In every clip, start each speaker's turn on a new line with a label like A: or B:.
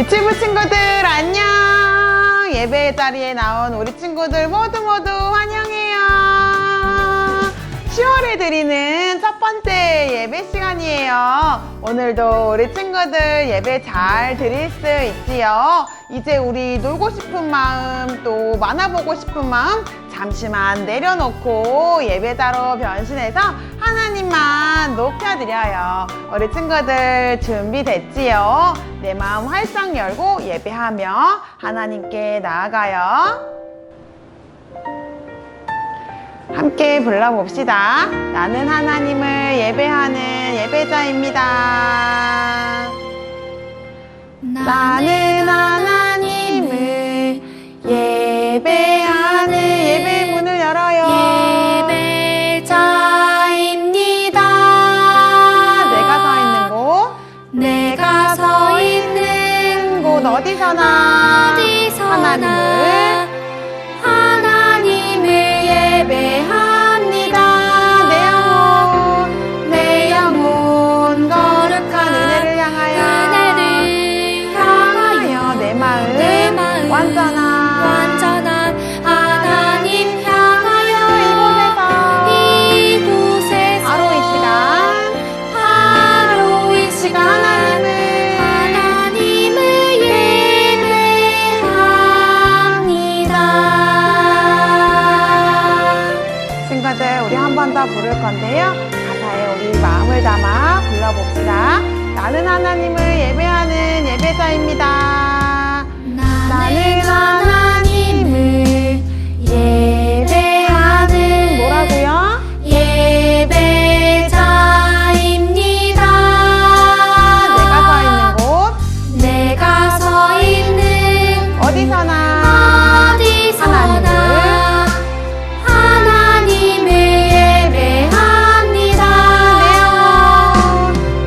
A: 유튜브 친구들 안녕! 예배 자리에 나온 우리 친구들 모두 환영해요. 10월에 드리는 첫 번째 예배 시간이에요. 오늘도 우리 친구들 예배 잘 드릴 수 있지요? 이제 우리 놀고 싶은 마음 또 만나보고 싶은 마음 잠시만 내려놓고 예배자로 변신해서 하나님만 높여드려요. 우리 친구들 준비됐지요? 내 마음 활짝 열고 예배하며 하나님께 나아가요. 함께 불러봅시다. 나는 하나님을 예배하는 예배자입니다. 나는 하나님을 예배하는 예배 문을 열어요.
B: 예배자입니다.
A: 내가 서 있는 곳 어디서나
B: 하나님을 예배합니다. 내 영혼 거룩한
A: 은혜를 향하여 내 마음 완전한
B: 하나님 향하여 이곳에서 바로 이 시간 하나님을 예배합니다.
A: 친구들 우리 한 번 더 부를 건데요. 가사에 우리 마음을 담아 불러봅시다. 나는 하나님을 예배하는 예배자입니다.
B: 나는 하나님을 예배하는
A: 뭐라고요?
B: 예배자입니다.
A: 내가 서 있는 곳
B: 어디서나 하나님을 예배합니다.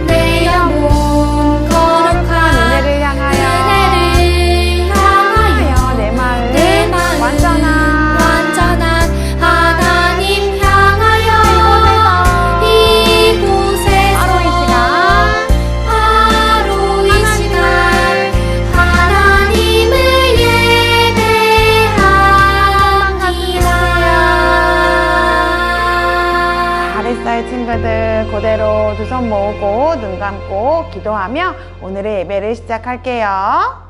B: 내 영혼 거룩한
A: 은혜를 향하여 내 마음 완전한
B: 하나님 향하여 이곳에서 바로 이 시간 하나님을 예배합니다.
A: 잘했어요 친구들. 그대로 두 손 모으고 눈 감고 기도하며 오늘의 예배를 시작할게요.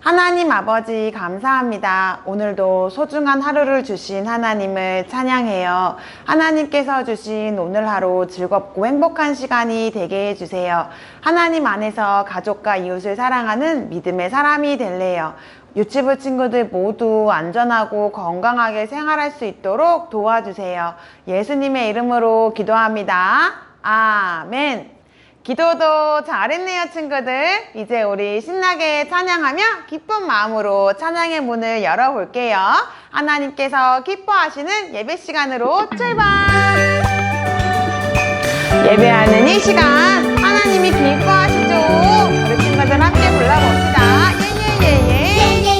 A: 하나님 아버지 감사합니다. 오늘도 소중한 하루를 주신 하나님을 찬양해요. 하나님께서 주신 오늘 하루 즐겁고 행복한 시간이 되게 해주세요. 하나님 안에서 가족과 이웃을 사랑하는 믿음의 사람이 될래요. 유치부 친구들 모두 안전하고 건강하게 생활할 수 있도록 도와주세요. 예수님의 이름으로 기도합니다. 아멘. 기도도 잘했네요 친구들. 이제 우리 신나게 찬양하며 기쁜 마음으로 찬양의 문을 열어볼게요. 하나님께서 기뻐하시는 예배 시간으로 출발. 예배하는 이 시간 하나님이 기뻐하시죠. 우리 친구들 함께 불러봅시다. 예예예예.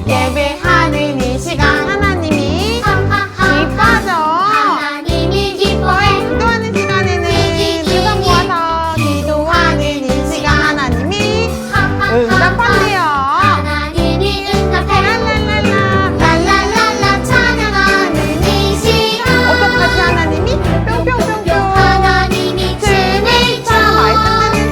A: 예배하는 이 시간 하나님이 기뻐하죠.
B: 하나님이 기뻐해.
A: 기도하는 시간에는 두손 모아서 기도하는 이 시간 하나님이 응답한대요.
B: 하나님이 응답해.
A: 랄랄랄라
B: 찬양하는 이 시간
A: 어떡하지 하나님이 뿅뿅뿅뿅
B: 하나님이 춤을 춰
A: 말씀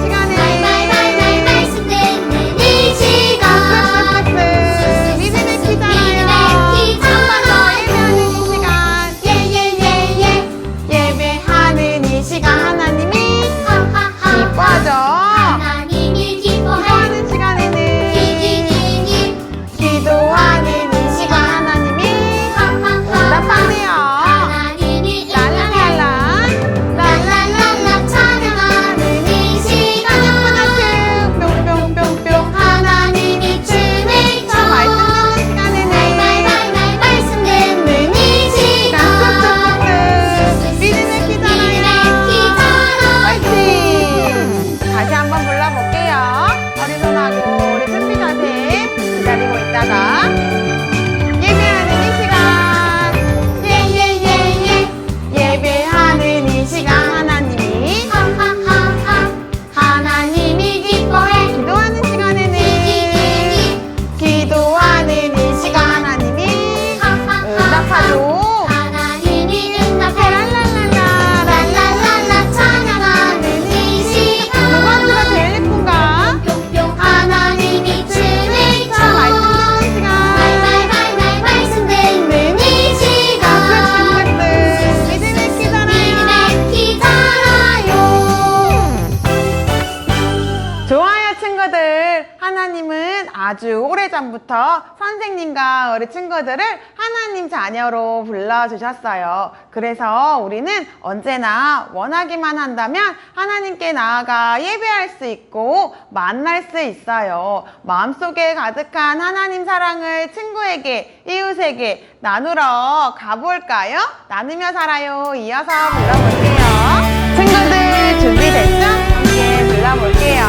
A: 아주 오래전부터 선생님과 우리 친구들을 하나님 자녀로 불러주셨어요. 그래서 우리는 언제나 원하기만 한다면 하나님께 나아가 예배할 수 있고 만날 수 있어요. 마음속에 가득한 하나님 사랑을 친구에게, 이웃에게 나누러 가볼까요? 나누며 살아요. 이어서 불러볼게요. 친구들 준비됐죠? 함께 불러볼게요.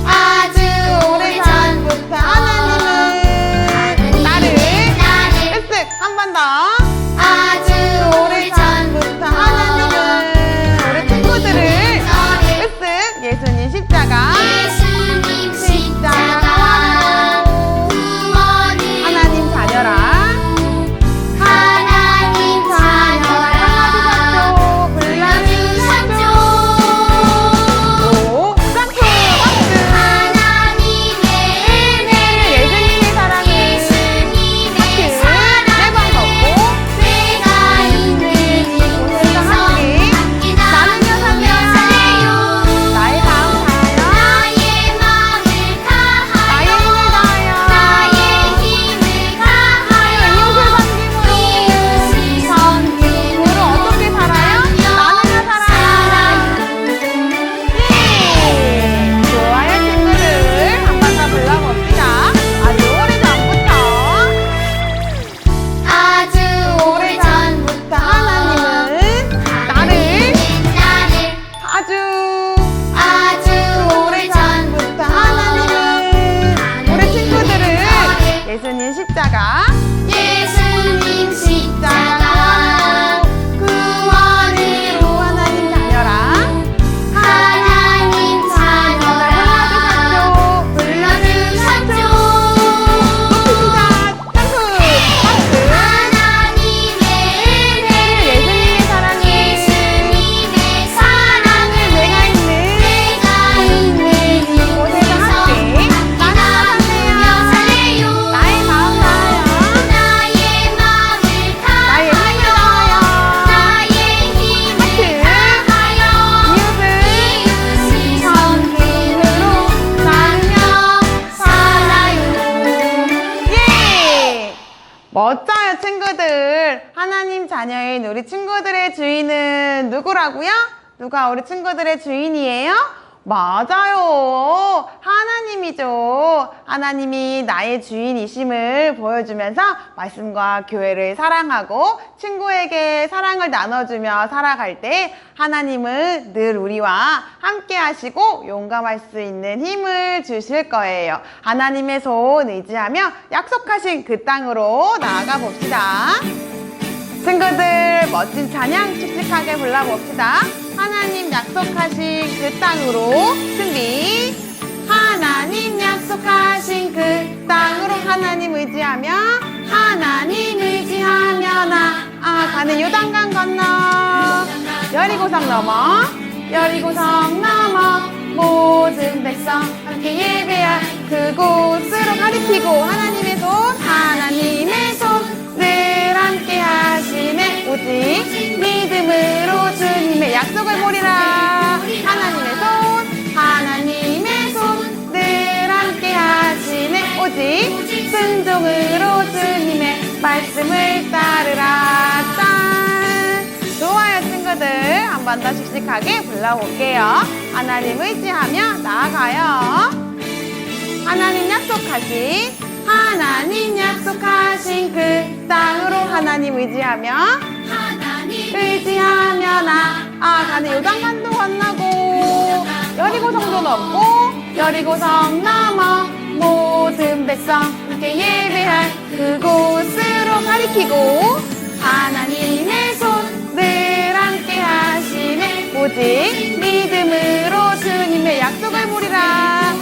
A: 아주 오래전부터 하나님은 나를 으쓱 한 번 더. 아주 오래전부터 하나님은 우리 친구들을 으쓱 예수님 십자가 하나님 자녀라. 예수님 십자가 구원으로 하나님 자녀라. 하나님 자녀라 불러주셨죠. 예수님의 사랑을 내가 있는 곳에서 함께 멋져요, 친구들. 하나님 자녀인 우리 친구들의 주인은 누구라고요? 누가 우리 친구들의 주인이에요? 맞아요. 하나님이죠. 하나님이 나의 주인이심을 보여주면서 말씀과 교회를 사랑하고 친구에게 사랑을 나눠주며 살아갈 때 하나님은 늘 우리와 함께 하시고 용감할 수 있는 힘을 주실 거예요. 하나님의 손 의지하며 약속하신 그 땅으로 나아가 봅시다. 친구들 멋진 찬양 씩씩하게 불러봅시다. 하나님 약속하신 그 땅으로 준비. 하나님 약속하신 그 땅으로 하나님 의지하며 나아가는 요단강 건너 여리고성 넘어 모든 백성 함께 예배할 그곳으로 가리키고 하나님의 손 늘 함께 하시네. 오직 믿음으로 주님의 약속을 보리라. 하나님의 손 늘 함께 하시네. 오직 순종으로 주님의 말씀을 따르라. 짠! 좋아요, 친구들. 한 번 더 씩씩하게 불러볼게요. 하나님 의지하며 나아가요. 하나님 약속하신 그 땅으로 하나님 의지하며 나아가는 요단강도 건너고 여리고성도 넘고 여리고성 넘어 모든 백성 함께 예배할 그곳으로 가리키고 하나님의 손 늘 함께 하시네. 오직 믿음으로 주님의 약속을 보리라.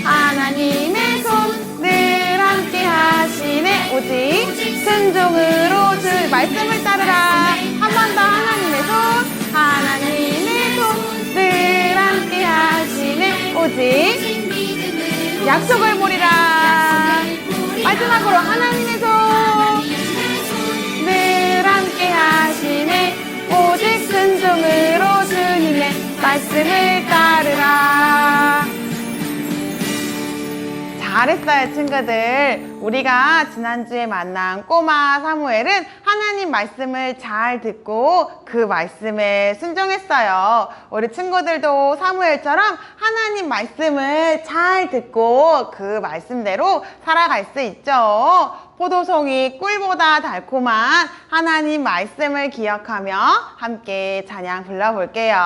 A: 하나님의 손 늘 함께 하시네. 오직 순종으로 주 말씀을 따르라. 한 번 더. 하나님의 손 늘 함께 하시네. 오직 약속을 보리라. 마지막으로 하나님의 손 늘 함께 하시네. 오직 순종으로 주님의 말씀을 따르라. 잘했어요, 친구들. 우리가 지난주에 만난 꼬마 사무엘은 하나님 말씀을 잘 듣고 그 말씀에 순종했어요. 우리 친구들도 사무엘처럼 하나님 말씀을 잘 듣고 그 말씀대로 살아갈 수 있죠. 포도송이 꿀보다 달콤한 하나님 말씀을 기억하며 함께 찬양 불러볼게요.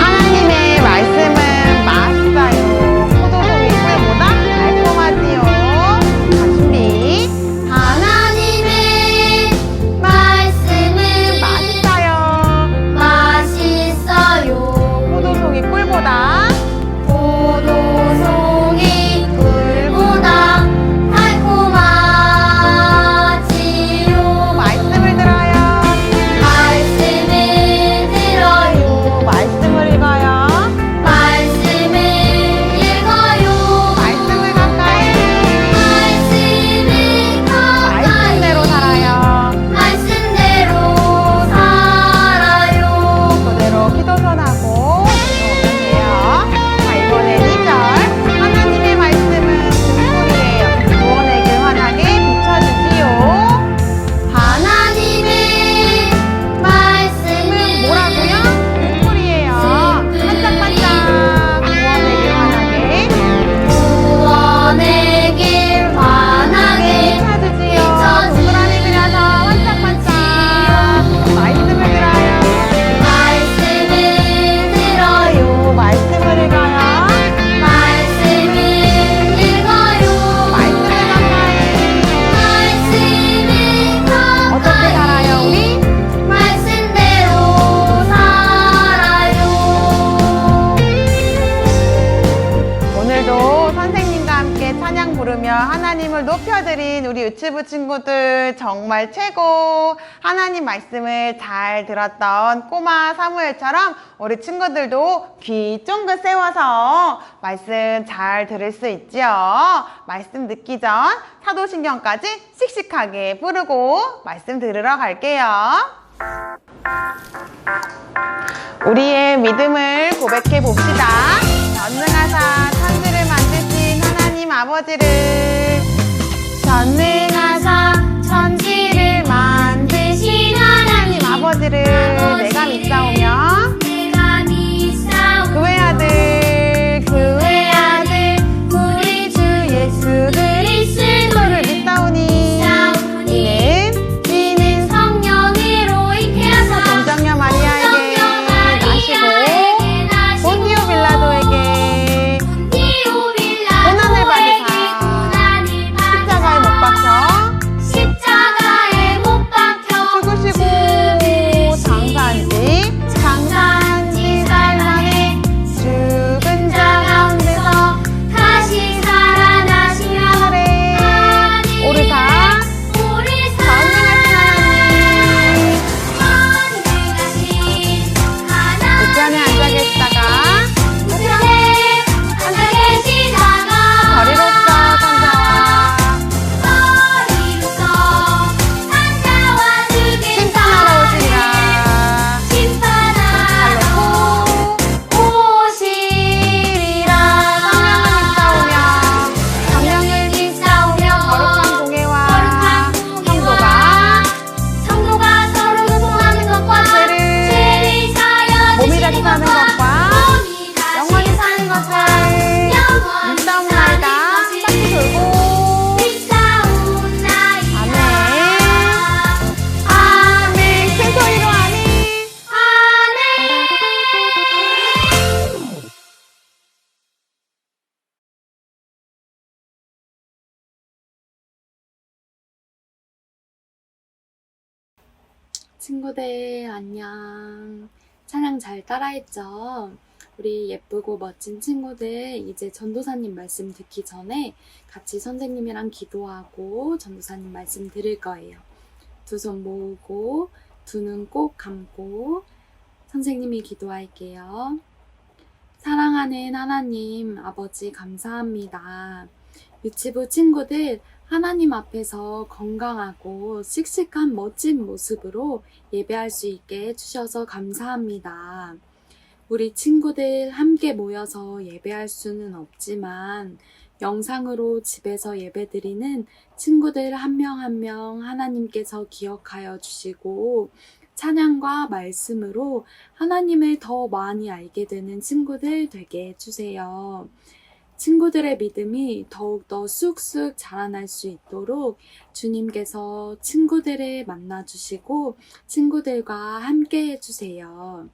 A: 하나님의 말씀은 맛있어요. 포도송이 꿀보다 달콤하지요. 자, 준비.
B: 하나님의 말씀은
A: 맛있어요.
B: 맛있어요.
A: 포도송이 꿀보다
B: 포도송이 꿀보다 달콤하지요.
A: 말씀을 들어요.
B: 말씀을 들어요.
A: 말씀을 읽어요.
B: 말씀을 읽어요.
A: 말씀을 가까이.
B: 말씀을 가까이.
A: 말씀대로 살아요.
B: 말씀대로 살아요.
A: 그대로 기도선하고 올게요. 자, 이번엔 2절. 하나님의 말씀은 등불이에요. 구원의 길 환하게 비춰주지요.
B: 하나님의 말씀은
A: 뭐라고요? 등불이에요. 반짝반짝. 구원의 길 환하게
B: 구원의 길 환하게
A: 비춰주지요.
B: 비춰주지요.
A: 동굴 안에 들여서 반짝반짝. 말씀을 들어요.
B: 말씀을 들어요.
A: 말씀을 읽어요.
B: 말씀을 읽어요.
A: 말씀을 가까이.
B: 말씀을
A: 어떻게
B: 가까이.
A: 살아요, 우리?
B: 말씀대로 살아요.
A: 오늘도 선생님과 함께 찬양 부르며 하나님을 높여드린 우리 유치부 친구들 정말 최고. 하나님 말씀을 잘 들었던 꼬마 사무엘처럼 우리 친구들도 귀 쫑긋 세워서 말씀 잘 들을 수 있지요. 말씀 듣기 전 사도신경까지 씩씩하게 부르고 말씀 들으러 갈게요. 우리의 믿음을 고백해 봅시다. 전능하사 천지를 만드신 하나님 아버지를, 전능하사 천지를 만드신 하나님 아버지를 내가 믿사오며
B: 내가 믿사오며
A: 그의 아들 우리 주 예수 그리스도를 믿사오니 이는
B: 성령으로 잉태하사
A: 동정녀 마리아에게 나시고 본디오 빌라도에게 고난을 받으사 십자가에 못 박혀
B: 십자가에 못 박혀
A: 죽으시고 장사한 지 살 만에 죽은 자 가운데서
B: 다시 살아나시며
A: 하늘에 오르사
B: 오르사
A: 전능하신 하나님 우편에 앉아 계시다가
B: 우편에 앉아 계시다가
A: 거리로서
B: 산자와 주께서
A: 심판하러 오시리라.
B: 심판하러 오시리라.
A: 성령을 믿사오며 거룩한 공예와 성도가
B: 서로 교통하는 것과
A: 죄를
B: 사여
A: 몸이 다시 사는 것과 영원히 사는 것을 믿사옵나이다. 바퀴 돌고 아멘. 아멘. 큰 소리로 아멘.
C: 친구들 안녕. 찬양 잘 따라했죠? 우리 예쁘고 멋진 친구들 이제 전도사님 말씀 듣기 전에 같이 선생님이랑 기도하고 전도사님 말씀 들을 거예요. 두 손 모으고 두 눈 꼭 감고 선생님이 기도할게요. 사랑하는 하나님 아버지 감사합니다. 유치부 친구들 하나님 앞에서 건강하고 씩씩한 멋진 모습으로 예배할 수 있게 해주셔서 감사합니다. 우리 친구들 함께 모여서 예배할 수는 없지만 영상으로 집에서 예배드리는 친구들 한 명 한 명 하나님께서 기억하여 주시고 찬양과 말씀으로 하나님을 더 많이 알게 되는 친구들 되게 해주세요. 친구들의 믿음이 더욱더 쑥쑥 자라날 수 있도록 주님께서 친구들을 만나주시고 친구들과 함께 해주세요.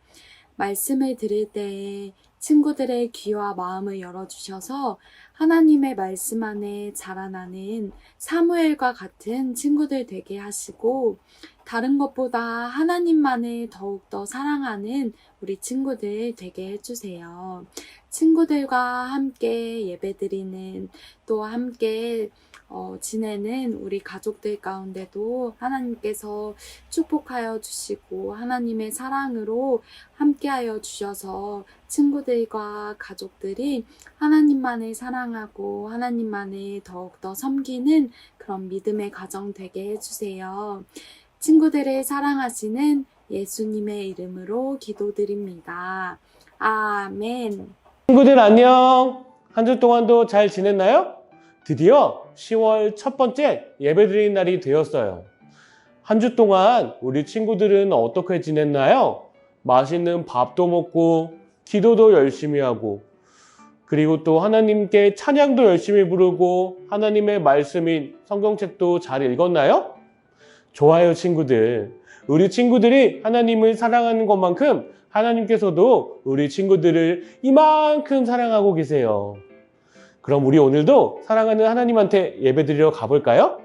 C: 말씀을 들을 때 친구들의 귀와 마음을 열어주셔서 하나님의 말씀 안에 자라나는 사무엘과 같은 친구들 되게 하시고 다른 것보다 하나님만을 더욱더 사랑하는 우리 친구들 되게 해주세요. 친구들과 함께 예배드리는 또 함께 지내는 우리 가족들 가운데도 하나님께서 축복하여 주시고 하나님의 사랑으로 함께하여 주셔서 친구들과 가족들이 하나님만을 사랑하고 하나님만을 더욱더 섬기는 그런 믿음의 가정 되게 해주세요. 친구들을 사랑하시는 예수님의 이름으로 기도드립니다. 아멘.
D: 친구들 안녕. 한 주 동안도 잘 지냈나요? 드디어 10월 첫 번째 예배드리는 날이 되었어요. 한 주 동안 우리 친구들은 어떻게 지냈나요? 맛있는 밥도 먹고 기도도 열심히 하고 그리고 또 하나님께 찬양도 열심히 부르고 하나님의 말씀인 성경책도 잘 읽었나요? 좋아요, 친구들. 우리 친구들이 하나님을 사랑하는 것만큼 하나님께서도 우리 친구들을 이만큼 사랑하고 계세요. 그럼 우리 오늘도 사랑하는 하나님한테 예배드리러 가볼까요?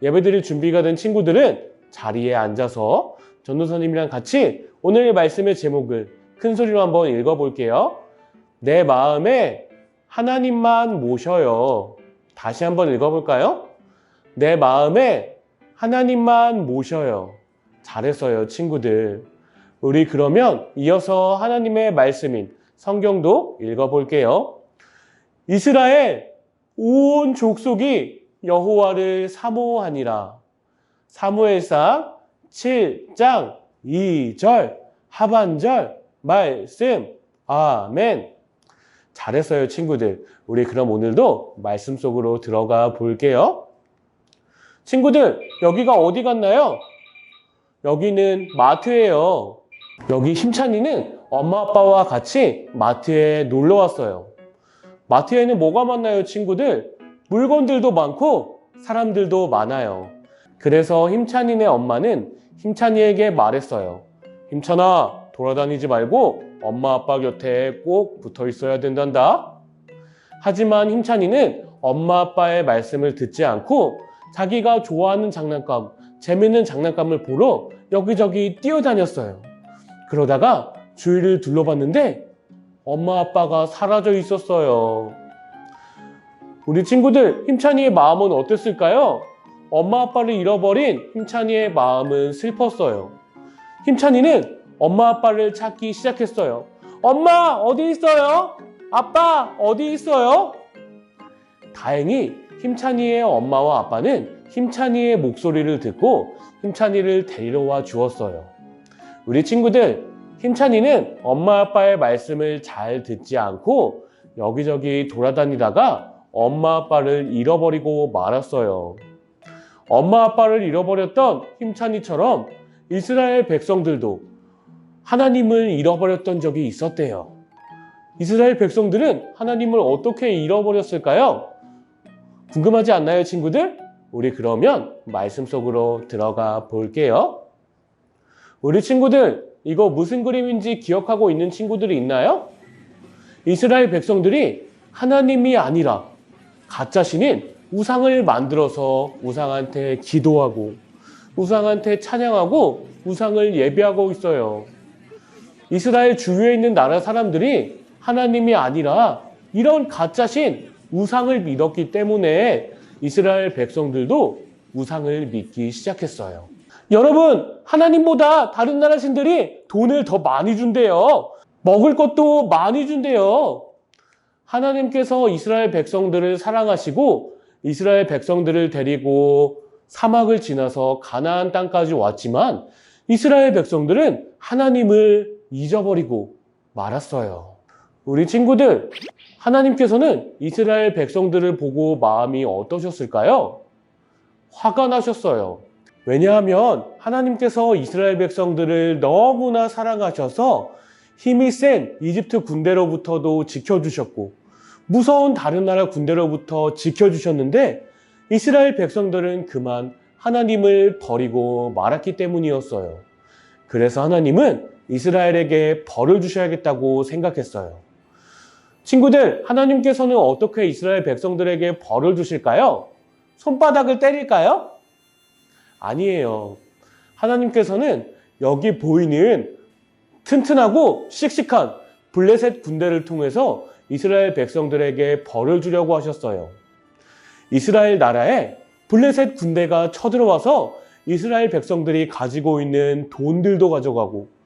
D: 예배드릴 준비가 된 친구들은 자리에 앉아서 전도사님이랑 같이 오늘의 말씀의 제목을 큰 소리로 한번 읽어볼게요. 내 마음에 하나님만 모셔요. 다시 한번 읽어볼까요? 내 마음에 하나님만 모셔요. 잘했어요, 친구들. 우리 그러면 이어서 하나님의 말씀인 성경도 읽어볼게요. 이스라엘 온 족속이 여호와를 사모하니라. 사무엘상 7장 2절 하반절 말씀. 아멘. 잘했어요, 친구들. 우리 그럼 오늘도 말씀 속으로 들어가 볼게요. 친구들, 여기가 어디 갔나요? 여기는 마트예요. 여기 힘찬이는 엄마 아빠와 같이 마트에 놀러 왔어요. 마트에는 뭐가 많나요, 친구들? 물건들도 많고 사람들도 많아요. 그래서 힘찬이네 엄마는 힘찬이에게 말했어요. 힘찬아, 돌아다니지 말고 엄마 아빠 곁에 꼭 붙어 있어야 된단다. 하지만 힘찬이는 엄마 아빠의 말씀을 듣지 않고 자기가 좋아하는 장난감, 재밌는 장난감을 보러 여기저기 뛰어다녔어요. 그러다가 주위를 둘러봤는데 엄마 아빠가 사라져 있었어요. 우리 친구들, 힘찬이의 마음은 어땠을까요? 엄마 아빠를 잃어버린 힘찬이의 마음은 슬펐어요. 힘찬이는 엄마 아빠를 찾기 시작했어요. 엄마, 어디 있어요? 아빠, 어디 있어요? 다행히 힘찬이의 엄마와 아빠는 힘찬이의 목소리를 듣고 힘찬이를 데리러 와 주었어요. 우리 친구들, 힘찬이는 엄마 아빠의 말씀을 잘 듣지 않고 여기저기 돌아다니다가 엄마 아빠를 잃어버리고 말았어요. 엄마 아빠를 잃어버렸던 힘찬이처럼 이스라엘 백성들도 하나님을 잃어버렸던 적이 있었대요. 이스라엘 백성들은 하나님을 어떻게 잃어버렸을까요? 궁금하지 않나요, 친구들? 우리 그러면 말씀 속으로 들어가 볼게요. 우리 친구들, 이거 무슨 그림인지 기억하고 있는 친구들이 있나요? 이스라엘 백성들이 하나님이 아니라 가짜 신인 우상을 만들어서 우상한테 기도하고 우상한테 찬양하고 우상을 예배하고 있어요. 이스라엘 주위에 있는 나라 사람들이 하나님이 아니라 이런 가짜 신 우상을 믿었기 때문에 이스라엘 백성들도 우상을 믿기 시작했어요. 여러분, 하나님보다 다른 나라 신들이 돈을 더 많이 준대요. 먹을 것도 많이 준대요. 하나님께서 이스라엘 백성들을 사랑하시고 이스라엘 백성들을 데리고 사막을 지나서 가나안 땅까지 왔지만 이스라엘 백성들은 하나님을 잊어버리고 말았어요. 우리 친구들, 하나님께서는 이스라엘 백성들을 보고 마음이 어떠셨을까요? 화가 나셨어요. 왜냐하면 하나님께서 이스라엘 백성들을 너무나 사랑하셔서 힘이 센 이집트 군대로부터도 지켜주셨고 무서운 다른 나라 군대로부터 지켜주셨는데 이스라엘 백성들은 그만 하나님을 버리고 말았기 때문이었어요. 그래서 하나님은 이스라엘에게 벌을 주셔야겠다고 생각했어요. 친구들, 하나님께서는 어떻게 이스라엘 백성들에게 벌을 주실까요? 손바닥을 때릴까요? 아니에요. 하나님께서는 여기 보이는 튼튼하고 씩씩한 블레셋 군대를 통해서 이스라엘 백성들에게 벌을 주려고 하셨어요. 이스라엘 나라에 블레셋 군대가 쳐들어와서 이스라엘 백성들이 가지고 있는 돈들도 가져가고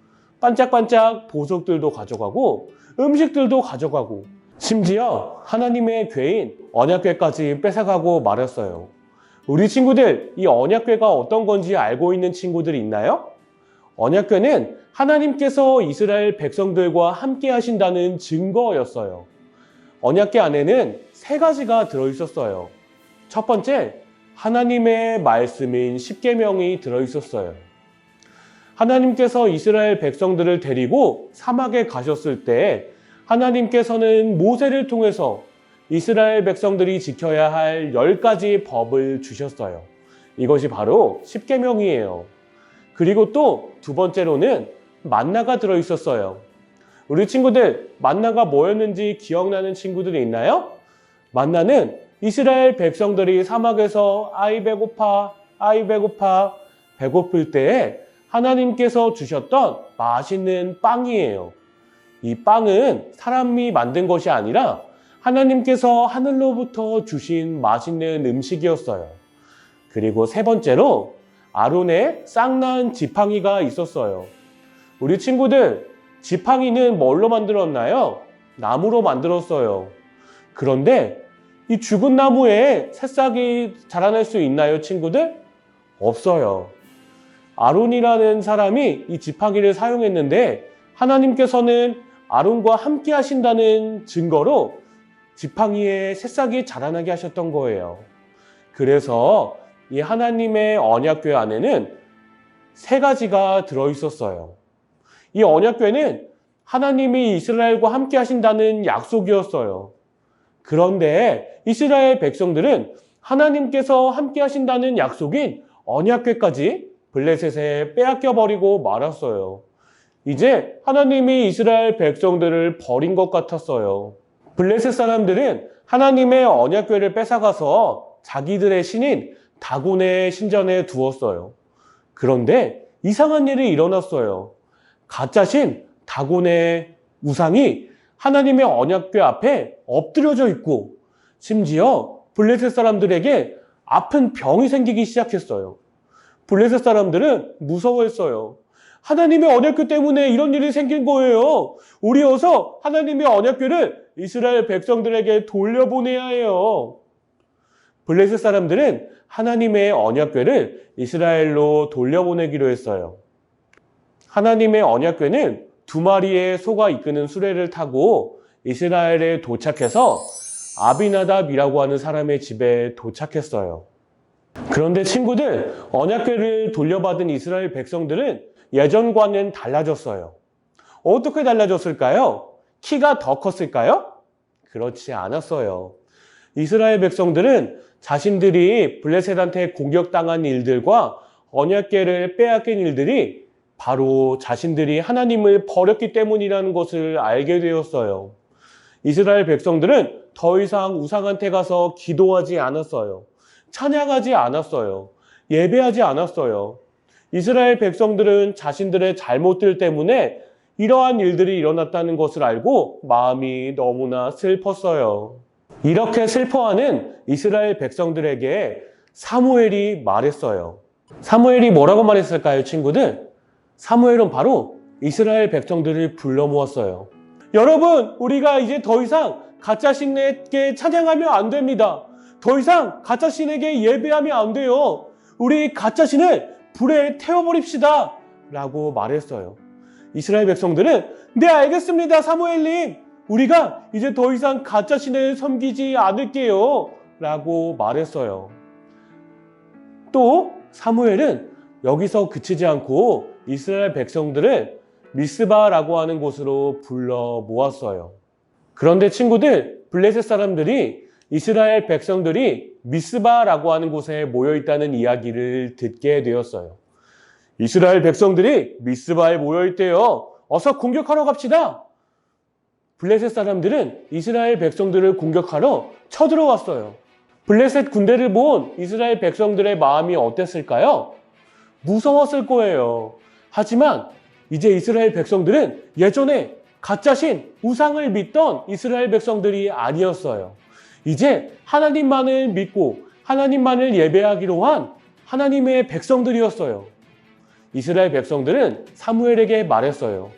D: 반짝반짝 보석들도 가져가고 음식들도 가져가고 심지어 하나님의 궤인 언약궤까지 뺏어가고 말았어요. 우리 친구들, 이 언약궤가 어떤 건지 알고 있는 친구들이 있나요? 언약궤는 하나님께서 이스라엘 백성들과 함께 하신다는 증거였어요. 언약궤 안에는 3가지가 들어있었어요. 첫 번째, 하나님의 말씀인 십계명이 들어있었어요. 하나님께서 이스라엘 백성들을 데리고 사막에 가셨을 때 하나님께서는 모세를 통해서 이스라엘 백성들이 지켜야 할 10가지 법을 주셨어요. 이것이 바로 십계명이에요. 그리고 또 2번째로는 만나가 들어있었어요. 우리 친구들, 만나가 뭐였는지 기억나는 친구들이 있나요? 만나는 이스라엘 백성들이 사막에서 아이 배고파 배고플 때에 하나님께서 주셨던 맛있는 빵이에요. 이 빵은 사람이 만든 것이 아니라 하나님께서 하늘로부터 주신 맛있는 음식이었어요. 그리고 3번째로 아론의 싹난 지팡이가 있었어요. 우리 친구들, 지팡이는 뭘로 만들었나요? 나무로 만들었어요. 그런데 이 죽은 나무에 새싹이 자라날 수 있나요, 친구들? 없어요. 아론이라는 사람이 이 지팡이를 사용했는데 하나님께서는 아론과 함께 하신다는 증거로 지팡이에 새싹이 자라나게 하셨던 거예요. 그래서 이 하나님의 언약궤 안에는 3가지가 들어있었어요. 이 언약궤는 하나님이 이스라엘과 함께 하신다는 약속이었어요. 그런데 이스라엘 백성들은 하나님께서 함께 하신다는 약속인 언약궤까지 블레셋에 빼앗겨버리고 말았어요. 이제 하나님이 이스라엘 백성들을 버린 것 같았어요. 블레셋 사람들은 하나님의 언약궤를 뺏어가서 자기들의 신인 다곤의 신전에 두었어요. 그런데 이상한 일이 일어났어요. 가짜신 다곤의 우상이 하나님의 언약궤 앞에 엎드려져 있고 심지어 블레셋 사람들에게 아픈 병이 생기기 시작했어요. 블레셋 사람들은 무서워했어요. 하나님의 언약궤 때문에 이런 일이 생긴 거예요. 우리 어서 하나님의 언약궤를 이스라엘 백성들에게 돌려보내야 해요. 블레셋 사람들은 하나님의 언약궤를 이스라엘로 돌려보내기로 했어요. 하나님의 언약궤는 2마리의 소가 이끄는 수레를 타고 이스라엘에 도착해서 아비나답이라고 하는 사람의 집에 도착했어요. 그런데 친구들, 언약궤를 돌려받은 이스라엘 백성들은 예전과는 달라졌어요. 어떻게 달라졌을까요? 키가 더 컸을까요? 그렇지 않았어요. 이스라엘 백성들은 자신들이 블레셋한테 공격당한 일들과 언약궤를 빼앗긴 일들이 바로 자신들이 하나님을 버렸기 때문이라는 것을 알게 되었어요. 이스라엘 백성들은 더 이상 우상한테 가서 기도하지 않았어요. 찬양하지 않았어요. 예배하지 않았어요. 이스라엘 백성들은 자신들의 잘못들 때문에 이러한 일들이 일어났다는 것을 알고 마음이 너무나 슬펐어요. 이렇게 슬퍼하는 이스라엘 백성들에게 사무엘이 말했어요. 사무엘이 뭐라고 말했을까요, 친구들? 사무엘은 바로 이스라엘 백성들을 불러 모았어요. 여러분, 우리가 이제 더 이상 가짜 신에게 찬양하면 안 됩니다. 더 이상 가짜 신에게 예배하면 안 돼요. 우리 가짜 신을 불에 태워버립시다 라고 말했어요. 이스라엘 백성들은 네, 알겠습니다, 사무엘님. 우리가 이제 더 이상 가짜 신을 섬기지 않을게요 라고 말했어요. 또 사무엘은 여기서 그치지 않고 이스라엘 백성들을 미스바라고 하는 곳으로 불러 모았어요. 그런데 친구들, 블레셋 사람들이 이스라엘 백성들이 미스바라고 하는 곳에 모여 있다는 이야기를 듣게 되었어요. 이스라엘 백성들이 미스바에 모여 있대요. 어서 공격하러 갑시다. 블레셋 사람들은 이스라엘 백성들을 공격하러 쳐들어왔어요. 블레셋 군대를 본 이스라엘 백성들의 마음이 어땠을까요? 무서웠을 거예요. 하지만 이제 이스라엘 백성들은 예전에 가짜신 우상을 믿던 이스라엘 백성들이 아니었어요. 이제 하나님만을 믿고 하나님만을 예배하기로 한 하나님의 백성들이었어요. 이스라엘 백성들은 사무엘에게 말했어요.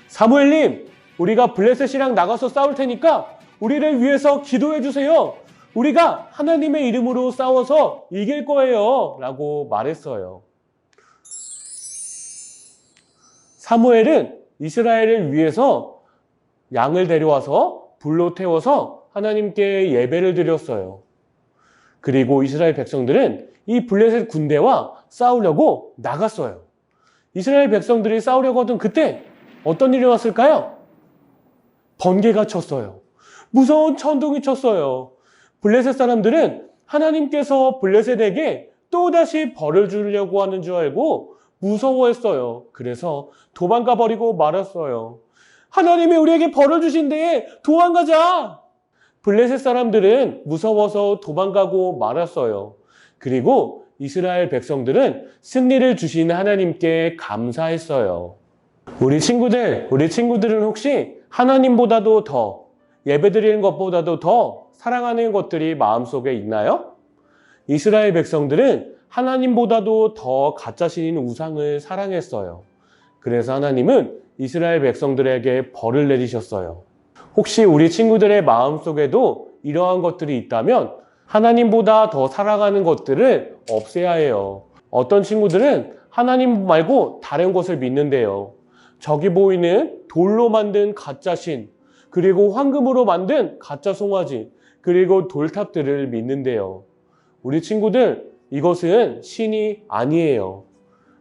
D: 사무엘님, 우리가 블레셋이랑 나가서 싸울 테니까 우리를 위해서 기도해 주세요. 우리가 하나님의 이름으로 싸워서 이길 거예요 라고 말했어요. 사무엘은 이스라엘을 위해서 양을 데려와서 불로 태워서 하나님께 예배를 드렸어요. 그리고 이스라엘 백성들은 이 블레셋 군대와 싸우려고 나갔어요. 이스라엘 백성들이 싸우려고 하던 그때 어떤 일이 왔을까요? 번개가 쳤어요. 무서운 천둥이 쳤어요. 블레셋 사람들은 하나님께서 블레셋에게 또다시 벌을 주려고 하는 줄 알고 무서워했어요. 그래서 도망가 버리고 말았어요. 하나님이 우리에게 벌을 주신대. 도망가자. 블레셋 사람들은 무서워서 도망가고 말았어요. 그리고 이스라엘 백성들은 승리를 주신 하나님께 감사했어요. 우리 친구들은 혹시 하나님보다도 더, 예배드리는 것보다도 더 사랑하는 것들이 마음속에 있나요? 이스라엘 백성들은 하나님보다도 더 가짜신인 우상을 사랑했어요. 그래서 하나님은 이스라엘 백성들에게 벌을 내리셨어요. 혹시 우리 친구들의 마음속에도 이러한 것들이 있다면 하나님보다 더 사랑하는 것들을 없애야 해요. 어떤 친구들은 하나님 말고 다른 것을 믿는데요. 저기 보이는 돌로 만든 가짜신, 그리고 황금으로 만든 가짜 송아지, 그리고 돌탑들을 믿는데요. 우리 친구들, 이것은 신이 아니에요.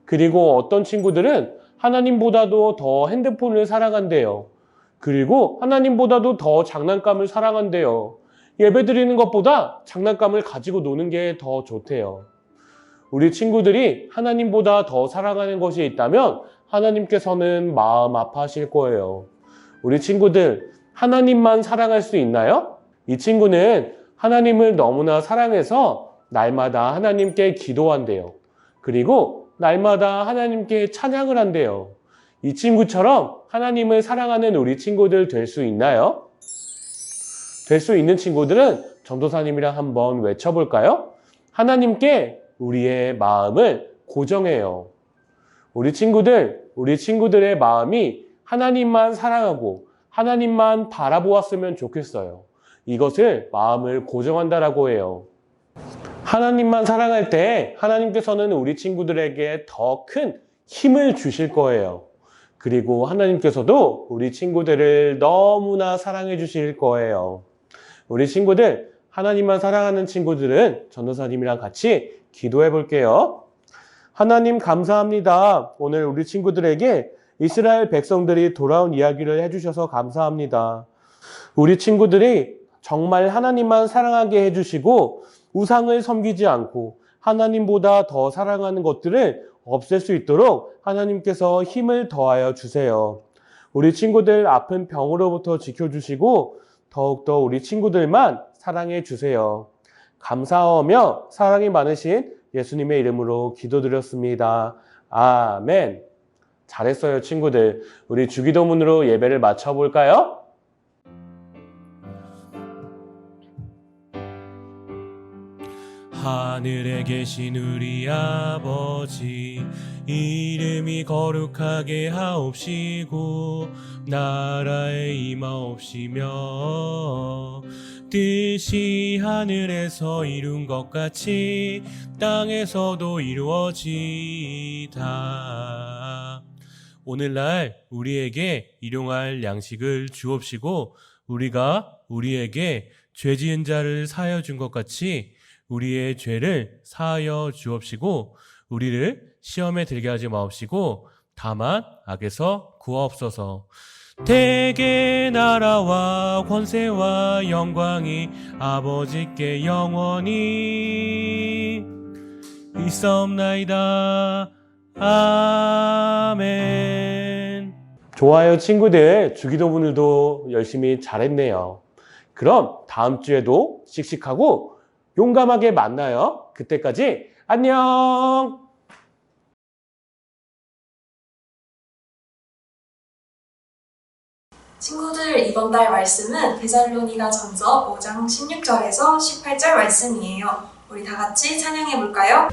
D: 그리고 어떤 친구들은 하나님보다도 더 핸드폰을 사랑한대요. 그리고 하나님보다도 더 장난감을 사랑한대요. 예배드리는 것보다 장난감을 가지고 노는 게 더 좋대요. 우리 친구들이 하나님보다 더 사랑하는 것이 있다면 하나님께서는 마음 아파하실 거예요. 우리 친구들, 하나님만 사랑할 수 있나요? 이 친구는 하나님을 너무나 사랑해서 날마다 하나님께 기도한대요. 그리고 날마다 하나님께 찬양을 한대요. 이 친구처럼 하나님을 사랑하는 우리 친구들 될 수 있나요? 될 수 있는 친구들은 전도사님이랑 한번 외쳐볼까요? 하나님께 우리의 마음을 고정해요. 우리 친구들의 마음이 하나님만 사랑하고 하나님만 바라보았으면 좋겠어요. 이것을 마음을 고정한다라고 해요. 하나님만 사랑할 때 하나님께서는 우리 친구들에게 더 큰 힘을 주실 거예요. 그리고 하나님께서도 우리 친구들을 너무나 사랑해 주실 거예요. 우리 친구들, 하나님만 사랑하는 친구들은 전도사님이랑 같이 기도해 볼게요. 하나님 감사합니다. 오늘 우리 친구들에게 이스라엘 백성들이 돌아온 이야기를 해주셔서 감사합니다. 우리 친구들이 정말 하나님만 사랑하게 해주시고 우상을 섬기지 않고 하나님보다 더 사랑하는 것들을 없앨 수 있도록 하나님께서 힘을 더하여 주세요. 우리 친구들 아픈 병으로부터 지켜주시고 더욱더 우리 친구들만 사랑해 주세요. 감사하며 사랑이 많으신 예수님의 이름으로 기도드렸습니다. 아멘. 잘했어요, 친구들. 우리 주기도문으로 예배를 마쳐볼까요?
E: 하늘에 계신 우리 아버지, 이름이 거룩하게 하옵시고 나라에 임하옵시며 뜻이 하늘에서 이룬 것 같이 땅에서도 이루어지이다. 오늘날 우리에게 일용할 양식을 주옵시고 우리가 우리에게 죄 지은 자를 사하여 준 것 같이 우리의 죄를 사하여 주옵시고 우리를 시험에 들게 하지 마옵시고 다만 악에서 구하옵소서. 대개 나라와 권세와 영광이 아버지께 영원히 있사옵나이다. 아멘.
D: 좋아요, 친구들. 주기도문을도 열심히 잘했네요. 그럼 다음 주에도 씩씩하고 용감하게 만나요. 그때까지 안녕.
F: 친구들, 이번 달 말씀은 데살로니가전서 5장 16절에서 18절 말씀이에요. 우리 다 같이 찬양해 볼까요?